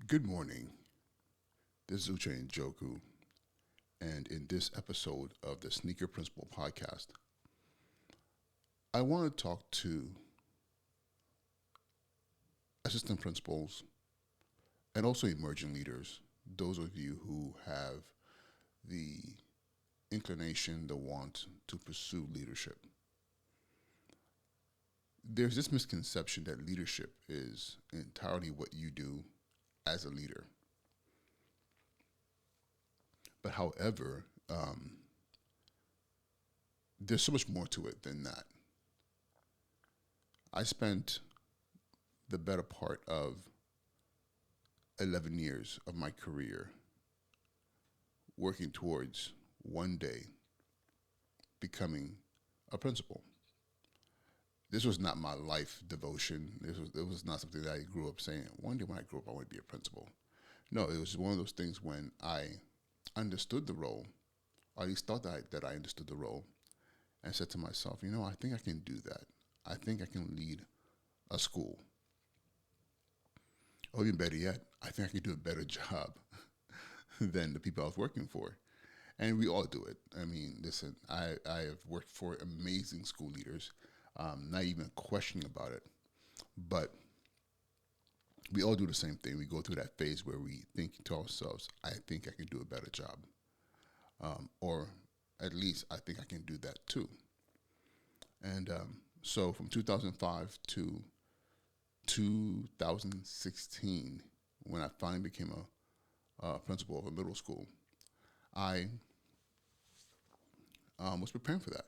Good morning. This is Uche Njoku, and in this episode of the Sneaker Principal podcast, I want to talk to assistant principals and also emerging leaders, those of you who have the inclination, the want to pursue leadership. There's this misconception that leadership is entirely what you do as a leader. But however, there's so much more to it than that. I spent the better part of 11 years of my career working towards one day becoming a principal. This was not my life devotion. It was not something that I grew up saying. One day when I grow up, I want to be a principal. No, it was one of those things when I understood the role, or at least thought that I understood the role, and said to myself, I think I can do that. I think I can lead a school. Or even better yet, I think I can do a better job than the people I was working for. And we all do it. I mean, listen, I have worked for amazing school leaders, not even questioning about it. But we all do the same thing. We go through that phase where we think to ourselves, I think I can do a better job. Or at least I think I can do that too. And so from 2005 to 2016, when I finally became a principal of a middle school, I was preparing for that.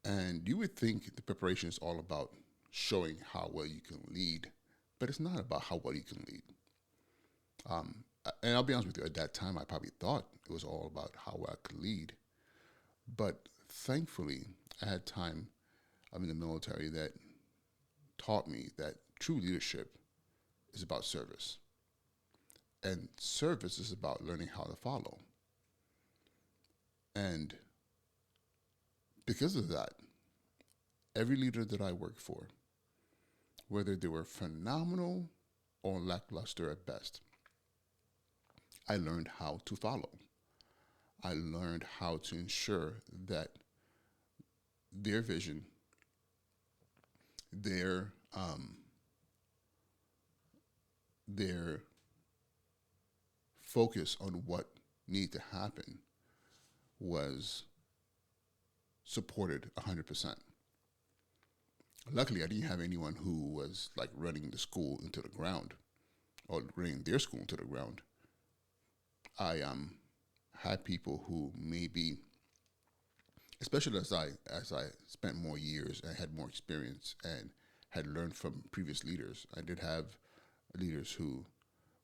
And you would think the preparation is all about showing how well you can lead, but it's not about how well you can lead. And I'll be honest with you, at that time, I probably thought it was all about how well I could lead. But thankfully, I had time in the military that taught me that true leadership is about service. And service is about learning how to follow. And because of that, every leader that I worked for, whether they were phenomenal or lackluster at best, I learned how to follow. I learned how to ensure that their vision, their their focus on what needed to happen was supported 100%. Luckily, I didn't have anyone who was like running the school into the ground or running their school into the ground. I had people who maybe, especially as I spent more years and had more experience and had learned from previous leaders, I did have leaders who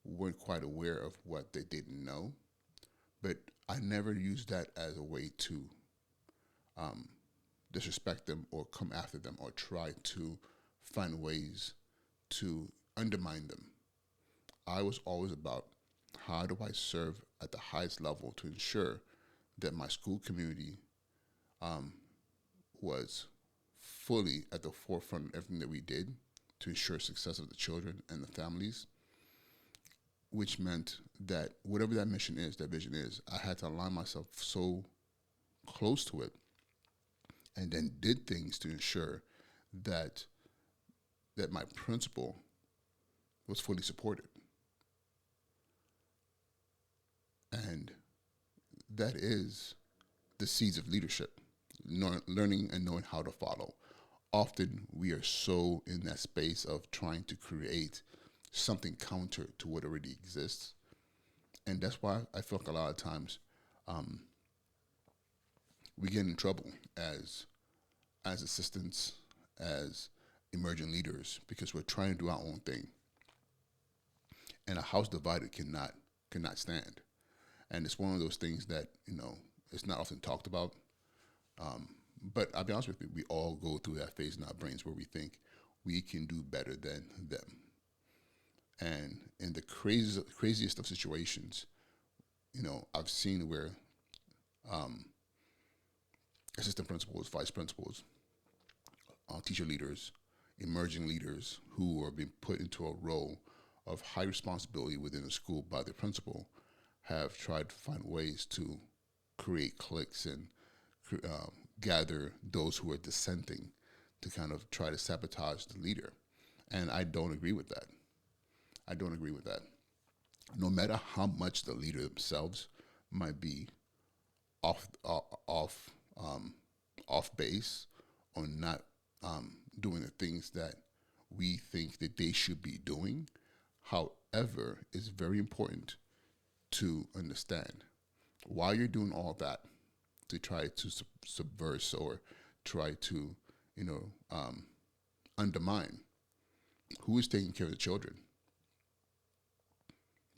weren't quite aware of what they didn't know, but I never used that as a way to um, disrespect them or come after them or try to find ways to undermine them. I was always about how do I serve at the highest level to ensure that my school community um, was fully at the forefront of everything that we did to ensure success of the children and the families, which meant that whatever that mission is, that vision is, I had to align myself so close to it and then did things to ensure that my principle was fully supported. And that is the seeds of leadership, learning and knowing how to follow. Often we are so in that space of trying to create something counter to what already exists. And that's why I feel like a lot of times um, we get in trouble as assistants, as emerging leaders, because we're trying to do our own thing. And a house divided cannot stand. And it's one of those things that it's not often talked about. Um, but I'll be honest with you, we all go through that phase in our brains where we think we can do better than them. And in the craziest of situations, I've seen where um, assistant principals, vice principals, teacher leaders, emerging leaders who are being put into a role of high responsibility within the school by the principal have tried to find ways to create cliques and gather those who are dissenting to kind of try to sabotage the leader. And I don't agree with that. I don't agree with that. No matter how much the leader themselves might be off off off base or not doing the things that we think that they should be doing. However, it's very important to understand why you're doing all that to try to subvert or try to, you know, undermine who is taking care of the children.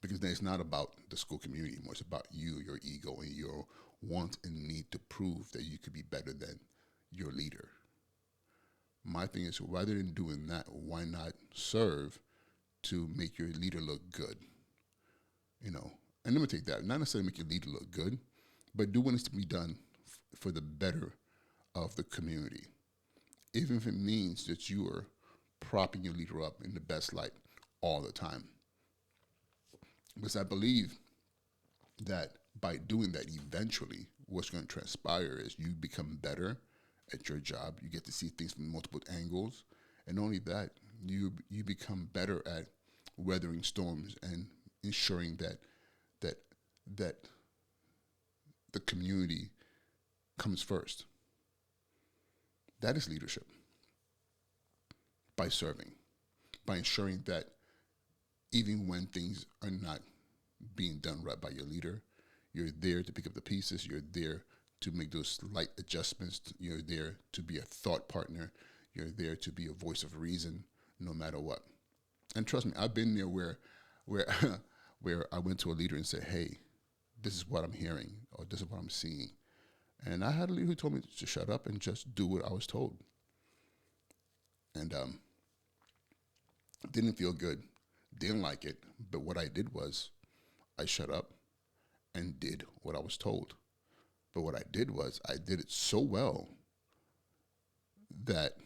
Because then it's not about the school community anymore. It's about you, your ego, and your want and need to prove that you could be better than your leader. My thing is, rather than doing that, why not serve to make your leader look good? You know, and let me take that. Not necessarily make your leader look good, but do what needs to be done for the better of the community. Even if it means that you are propping your leader up in the best light all the time. Because I believe that by doing that, eventually, what's going to transpire is you become better at your job. You get to see things from multiple angles, and not only that, you become better at weathering storms and ensuring that that the community comes first. That is leadership. By serving, by ensuring that even when things are not being done right by your leader, you're there to pick up the pieces. You're there to make those slight adjustments. You're there to be a thought partner. You're there to be a voice of reason, no matter what. And trust me, I've been there where, where I went to a leader and said, "Hey, this is what I'm hearing, or this is what I'm seeing," and I had a leader who told me to shut up and just do what I was told, and didn't feel good, didn't like it. But what I did was I shut up and did what I was told. But what I did was I did it so well that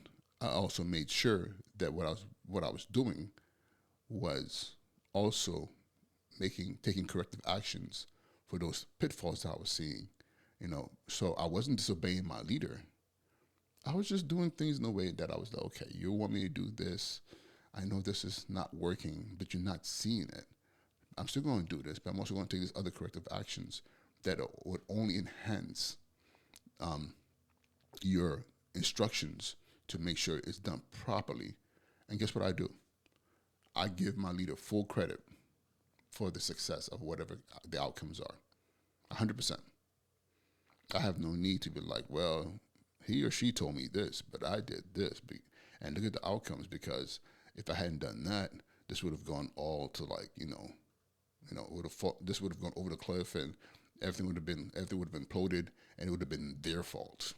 I also made sure that what I was doing was also taking corrective actions for those pitfalls that I was seeing. So I wasn't disobeying my leader. I was just doing things in a way that I was like, okay, you want me to do this. I know this is not working, but you're not seeing it. I'm still going to do this, but I'm also going to take these other corrective actions that would only enhance your instructions to make sure it's done properly. And guess what I do? I give my leader full credit for the success of whatever the outcomes are. 100%. I have no need to be like, well, he or she told me this, but I did this. And look at the outcomes, because if I hadn't done that, this would have gone all to like, this would have gone over the cliff, and everything would have been imploded, and it would have been their fault.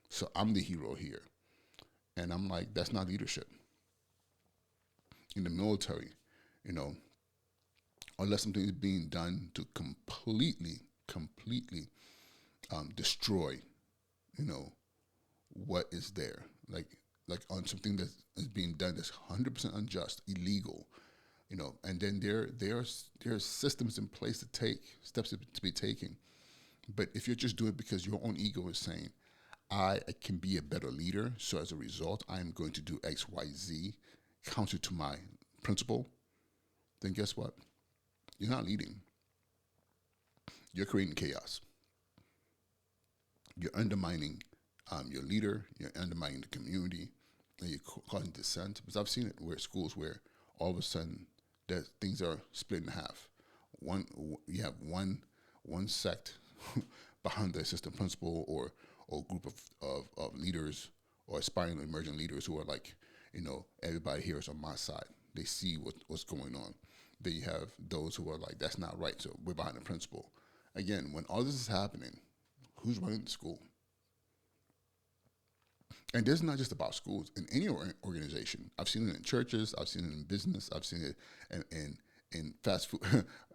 So I'm the hero here. And I'm like, that's not leadership. In the military, you know, unless something is being done to completely destroy, what is there. Like on something that is being done that's 100% unjust, illegal, and then there are systems in place to take steps to be taken. But if you're just doing it because your own ego is saying, I can be a better leader, so as a result, I am going to do X, Y, Z, counter to my principle, then guess what? You're not leading. You're creating chaos. You're undermining your leader. You're undermining the community, and you're causing dissent. Because I've seen it where schools where all of a sudden that things are split in half. You have one sect behind the assistant principal or group of leaders or aspiring emerging leaders who are like, everybody here is on my side. They see what's going on. Then you have those who are like, that's not right, so we're behind the principal. Again, when all this is happening, who's running the school? And this is not just about schools. In any organization, I've seen it in churches, I've seen it in business, I've seen it in fast food,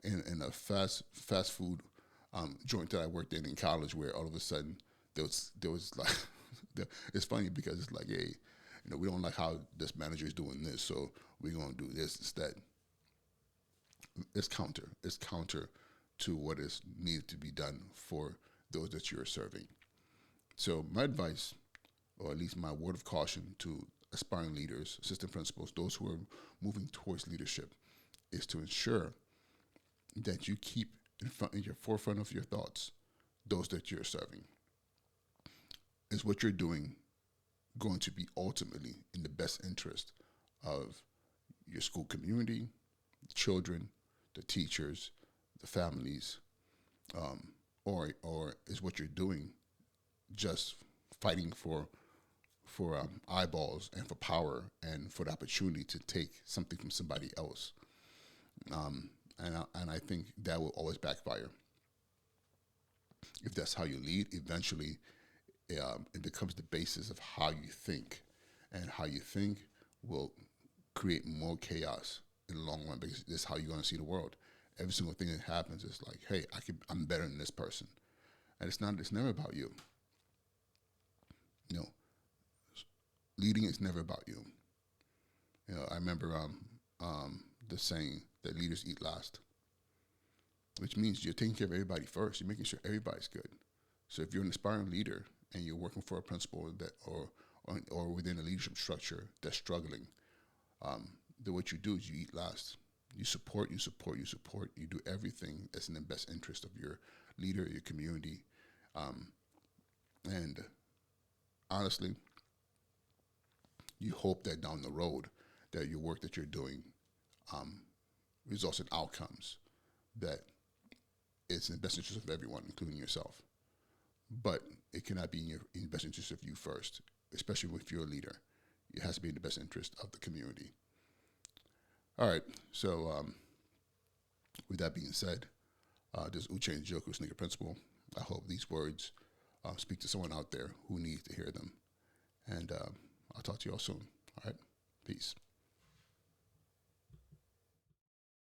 in a fast food joint that I worked in college, where all of a sudden there was like, it's funny because it's like, hey, we don't like how this manager is doing this, so we're gonna do this instead. It's counter to what is needed to be done for those that you're serving. So my advice, or at least my word of caution to aspiring leaders, assistant principals, those who are moving towards leadership, is to ensure that you keep in your forefront of your thoughts those that you're serving. Is what you're doing going to be ultimately in the best interest of your school community, the children, the teachers, the families, or is what you're doing just fighting for eyeballs and for power and for the opportunity to take something from somebody else? And I think that will always backfire. If that's how you lead, eventually it becomes the basis of how you think, and how you think will create more chaos in the long run, because this is how you're going to see the world. Every single thing that happens is like, hey, I'm better than this person, and it's not. It's never about you. You know, leading is never about you. I remember the saying that leaders eat last, which means you're taking care of everybody first. You're making sure everybody's good. So if you're an aspiring leader and you're working for a principal that or within a leadership structure that's struggling, then what you do is you eat last. You support, you support, you support. You do everything that's in the best interest of your leader, your community, and honestly, you hope that down the road that your work that you're doing um, results in outcomes that it's in the best interest of everyone, including yourself. But it cannot be in the best interest of you first, especially if you're a leader. It has to be in the best interest of the community. All right. So with that being said, this is Uche Njoku, Sneaker Principal. I hope these words speak to someone out there who needs to hear them. And I'll talk to you all soon. All right. Peace.